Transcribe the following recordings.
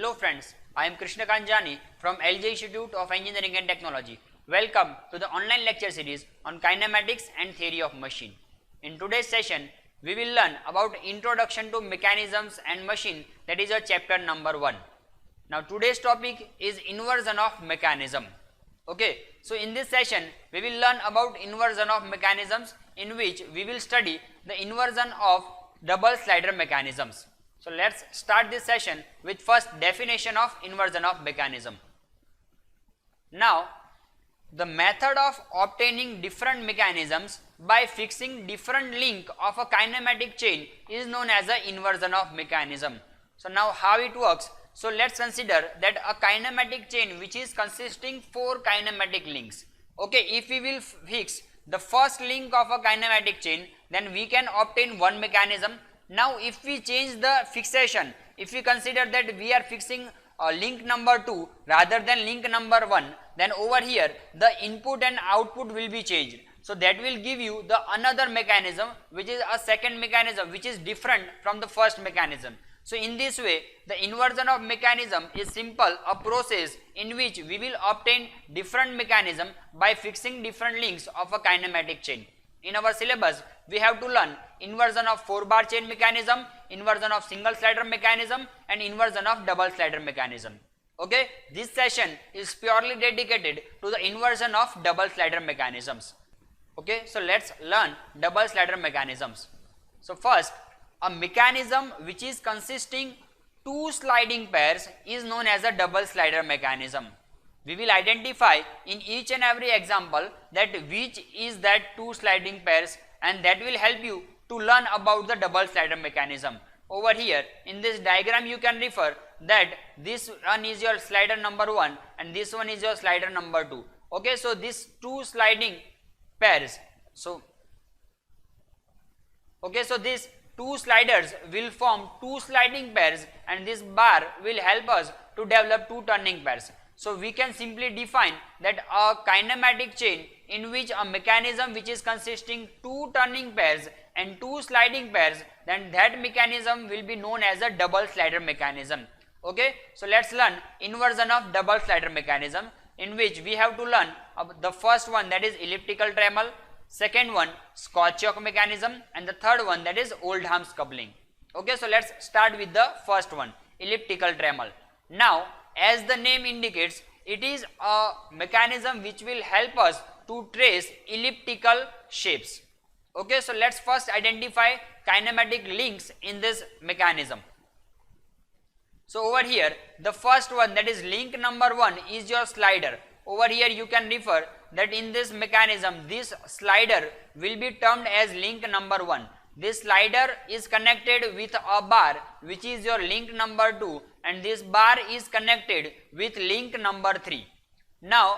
Hello friends, I am Krishna Kanjani from LJ Institute of Engineering and Technology. Welcome to the online lecture series on kinematics and theory of machine. In today's session, we will learn about introduction to mechanisms and machine, that is our chapter number 1. Now today's topic is inversion of mechanism. Okay, so in this session we will learn about inversion of mechanisms, in which we will study the inversion of double slider mechanisms. So let's start this session with first definition of inversion of mechanism. Now the method of obtaining different mechanisms by fixing different link of a kinematic chain is known as the inversion of mechanism. So now how it works? So let's consider that a kinematic chain which is consisting 4 kinematic links. Okay, if we will fix the first link of a kinematic chain, then we can obtain one mechanism. Now if we change the fixation, if we consider that we are fixing link number 2 rather than link number 1, then over here the input and output will be changed. So that will give you the another mechanism, which is a second mechanism which is different from the first mechanism. So in this way the inversion of mechanism is simple, a process in which we will obtain different mechanism by fixing different links of a kinematic chain. In our syllabus we have to learn inversion of 4-bar chain mechanism, inversion of single slider mechanism and inversion of double slider mechanism. Okay, this session is purely dedicated to the inversion of double slider mechanisms. Okay, so let's learn double slider mechanisms. So first, a mechanism which is consisting 2 sliding pairs is known as a double slider mechanism. We will identify in each and every example that which is that 2 sliding pairs, and that will help you to learn about the double slider mechanism. Over here in this diagram you can refer that this one is your slider number 1 and this one is your slider number 2. Okay, so these 2 sliding pairs. So these 2 sliders will form 2 sliding pairs, and this bar will help us to develop 2 turning pairs. So we can simply define that a kinematic chain in which a mechanism which is consisting 2 turning pairs and 2 sliding pairs, then that mechanism will be known as a double slider mechanism. Okay, so let's learn inversion of double slider mechanism, in which we have to learn the first one, that is elliptical Dremel, second one Scotch-Yoke mechanism, and the third one, that is Oldham's coupling. Okay, so let's start with the first one, elliptical Dremel. Now as the name indicates, it is a mechanism which will help us to trace elliptical shapes. Okay, so let's first identify kinematic links in this mechanism. So over here the first one, that is link number 1, is your slider. Over here you can refer that in this mechanism this slider will be termed as link number 1. This slider is connected with a bar which is your link number 2, and this bar is connected with link number 3. Now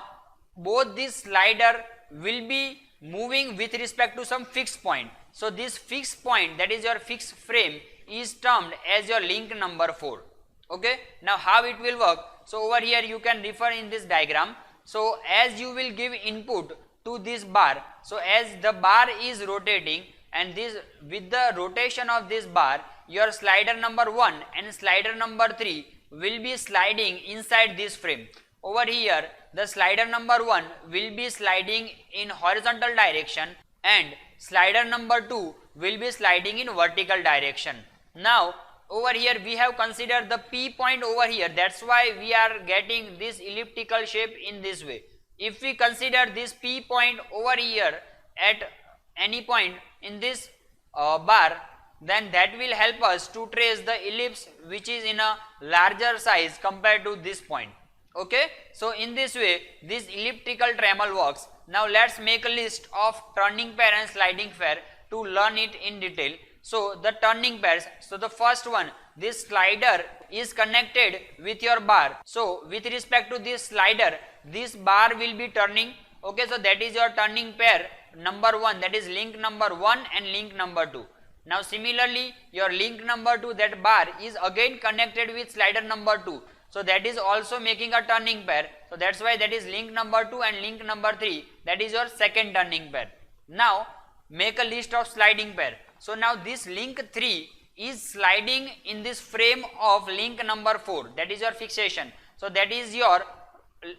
both this slider will be moving with respect to some fixed point. So this fixed point, that is your fixed frame, is termed as your link number 4. Okay, now how it will work? So over here you can refer in this diagram. So as you will give input to this bar, so as the bar is rotating, and this with the rotation of this bar, your slider number 1 and slider number 3 will be sliding inside this frame. Over here the slider number 1 will be sliding in horizontal direction and slider number 2 will be sliding in vertical direction. Now over here we have considered the P point over here, that's why we are getting this elliptical shape in this way. If we consider this P point over here at any point in this bar, then that will help us to trace the ellipse which is in a larger size compared to this point. Okay, so in this way this elliptical Dremel works. Now let's make a list of turning pair and sliding pair to learn it in detail. So the turning pairs, so the first one, this slider is connected with your bar. So with respect to this slider, this bar will be turning. Okay, so that is your turning pair number 1, that is link number 1 and link number 2. Now similarly your link number 2, that bar is again connected with slider number 2. So that is also making a turning pair. So that's why that is link number 2 and link number 3, that is your second turning pair. Now make a list of sliding pair. So now this link 3 is sliding in this frame of link number 4, that is your fixation. So that is your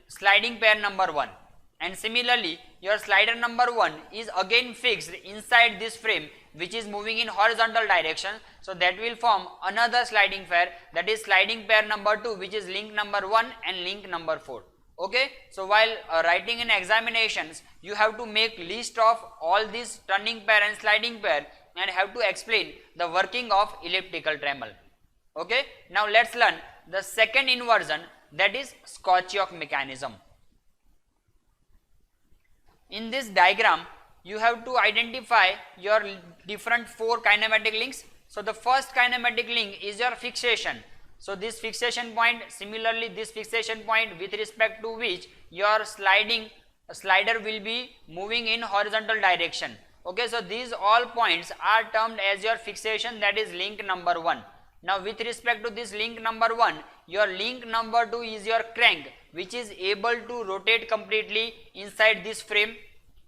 sliding pair number 1, and similarly your slider number 1 is again fixed inside this frame which is moving in horizontal direction. So that will form another sliding pair, that is sliding pair number 2, which is link number 1 and link number 4. Okay, so while writing in examinations, you have to make list of all these turning pair and sliding pair and have to explain the working of elliptical Dremel. Okay, now let's learn the second inversion, that is Scotch-Yoke mechanism. In this diagram, you have to identify your different 4 kinematic links. So the first kinematic link is your fixation. So this fixation point, similarly this fixation point with respect to which your slider will be moving in horizontal direction. Okay, so these all points are termed as your fixation, that is link number 1. Now with respect to this link number 1, your link number 2 is your crank, which is able to rotate completely inside this frame.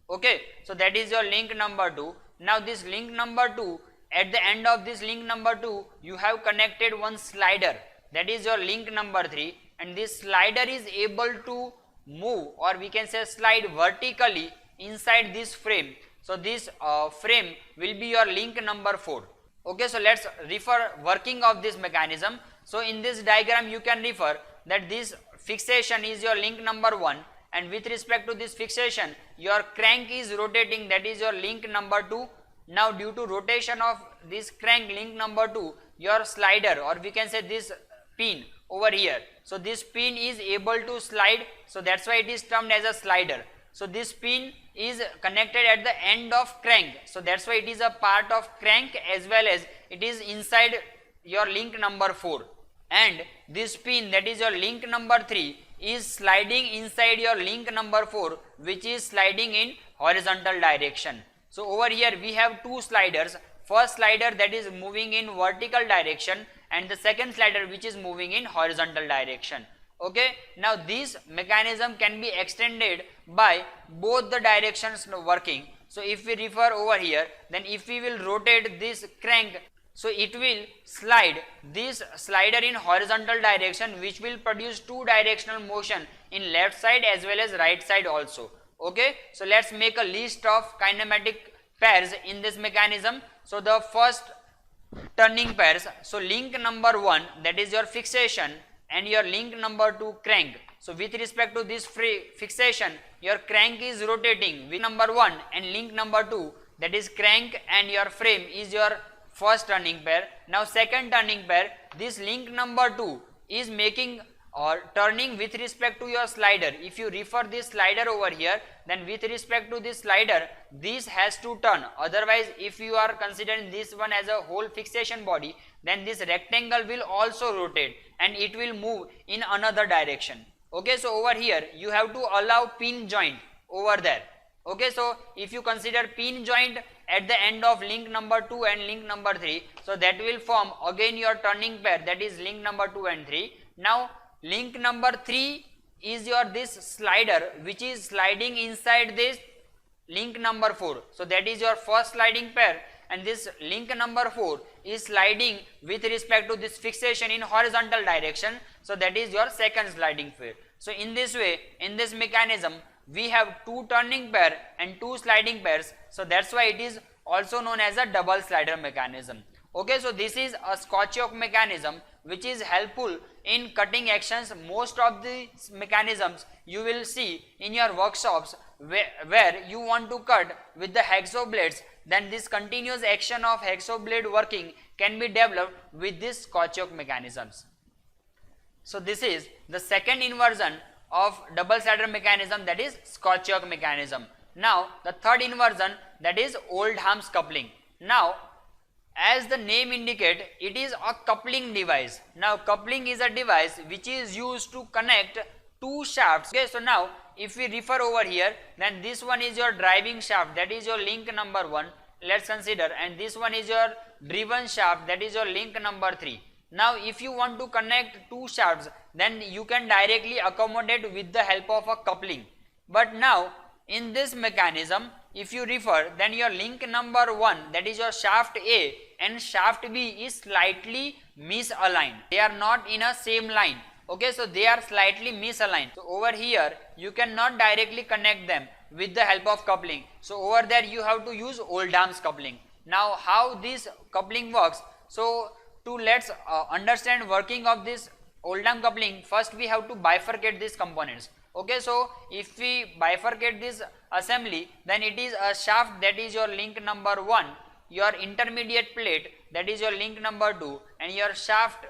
Okay, so that is your link number 2. Now this link number 2, at the end of this link number 2, you have connected one slider, that is your link number 3, and this slider is able to move, or we can say slide vertically inside this frame. So this frame will be your link number 4. Okay, so let's refer working of this mechanism. So in this diagram you can refer that this fixation is your link number 1, and with respect to this fixation your crank is rotating, that is your link number 2. Now due to rotation of this crank link number 2, your slider, or we can say this pin over here, so this pin is able to slide, so that's why it is termed as a slider. So this pin is connected at the end of crank, so that's why it is a part of crank as well as it is inside your link number 4, and this pin, that is your link number 3, is sliding inside your link number 4, which is sliding in horizontal direction. So over here we have 2 sliders, first slider that is moving in vertical direction and the second slider which is moving in horizontal direction. Okay, now this mechanism can be extended by both the directions working. So if we refer over here, then if we will rotate this crank, so it will slide this slider in horizontal direction, which will produce 2 directional motion in left side as well as right side also. Okay, so let's make a list of kinematic pairs in this mechanism. So the first turning pairs, so link number 1, that is your fixation, and your link number 2 crank. So with respect to this fixation, your crank is rotating with number 1 and link number 2, that is crank, and your frame is your first turning pair. Now second turning pair, this link number 2 is making or turning with respect to your slider. If you refer this slider over here, then with respect to this slider, this has to turn. Otherwise, if you are considering this one as a whole fixation body, then this rectangle will also rotate and it will move in another direction. Okay, so over here you have to allow pin joint over there. Okay, so if you consider pin joint at the end of link number 2 and link number 3, so that will form again your turning pair, that is link number 2 and 3. Now link number 3 is your this slider which is sliding inside this link number 4. So that is your first sliding pair, and this link number 4 is sliding with respect to this fixation in horizontal direction. So that is your second sliding pair. So in this way, in this mechanism, we have 2 turning pair and 2 sliding pairs. So that's why it is also known as a double slider mechanism. Okay, so this is a Scotch-Yoke mechanism which is helpful in cutting actions. Most of the mechanisms you will see in your workshops where you want to cut with the hacksaw blades, then this continuous action of hacksaw blade working can be developed with this Scotch-Yoke mechanisms. So this is the second inversion of double slider mechanism, that is Scotch-Yoke mechanism. Now the third inversion, that is Oldham's coupling. Now as the name indicate, it is a coupling device. Now coupling is a device which is used to connect 2 shafts. Okay, so now if we refer over here, then this one is your driving shaft, that is your link number 1, let's consider, and this one is your driven shaft, that is your link number 3. Now if you want to connect 2 shafts, then you can directly accommodate with the help of a coupling. But now in this mechanism, if you refer, then your link number 1, that is your shaft A, and shaft B is slightly misaligned. They are not in a same line. Okay, so they are slightly misaligned. So over here you cannot directly connect them with the help of coupling. So over there you have to use Oldham's coupling. Now how this coupling works? So to let's understand working of this Oldham coupling, first we have to bifurcate these components. Okay, so if we bifurcate this assembly, then it is a shaft, that is your link number 1, your intermediate plate, that is your link number 2, and your shaft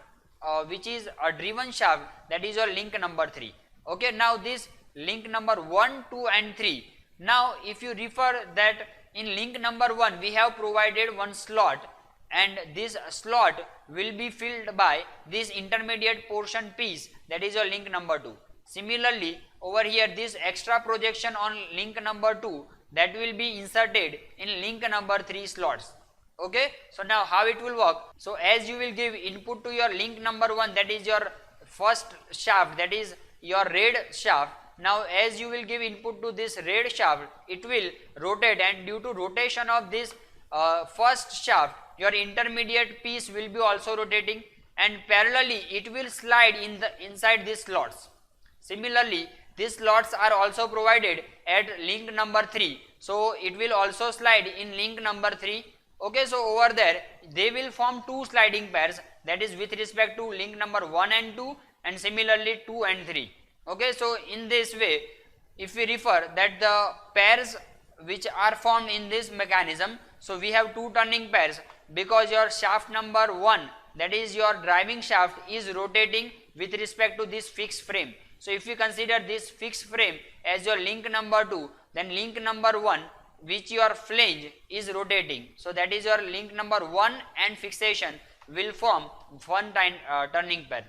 which is a driven shaft, that is your link number 3. Okay, now this link number 1, 2 and 3. Now if you refer that in link number 1 we have provided one slot, and this slot will be filled by this intermediate portion piece, that is your link number 2. Similarly over here this extra projection on link number 2, that will be inserted in link number 3 slots. Okay, so now how it will work? So as you will give input to your link number 1, that is your first shaft, that is your red shaft. Now as you will give input to this red shaft, it will rotate, and due to rotation of this first shaft, your intermediate piece will be also rotating, and parallelly it will slide inside these slots. Similarly these slots are also provided at link number 3, so it will also slide in link number 3. Okay, so over there they will form two sliding pairs, that is with respect to link number 1 and 2, and similarly 2 and 3. Okay, so in this way if we refer that the pairs which are formed in this mechanism, so we have two turning pairs, because your shaft number 1, that is your driving shaft, is rotating with respect to this fixed frame. So if you consider this fixed frame as your link number 2, then link number 1, which your flange is rotating, so that is your link number 1 and fixation will form one turning pair.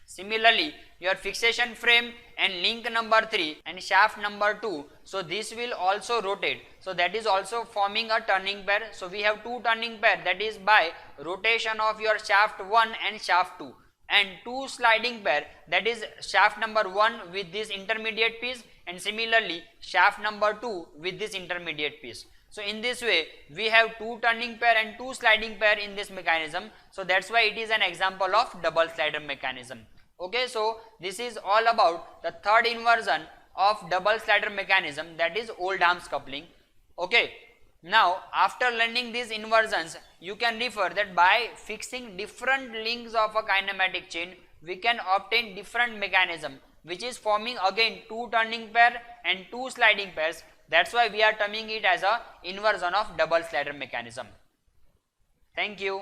Similarly your fixation frame and link number 3 and shaft number 2, so this will also rotate, so that is also forming a turning pair. So we have two turning pair, that is by rotation of your shaft 1 and shaft 2, and two sliding pair, that is shaft number 1 with this intermediate piece, and similarly shaft number 2 with this intermediate piece. So in this way we have two turning pair and two sliding pair in this mechanism, so that's why it is an example of double slider mechanism. Okay, so this is all about the third inversion of double slider mechanism, that is Oldham's coupling. Okay, now after learning these inversions, you can refer that by fixing different links of a kinematic chain, we can obtain different mechanism, which is forming again two turning pair and two sliding pairs. That's why we are terming it as a inversion of double slider mechanism. Thank you.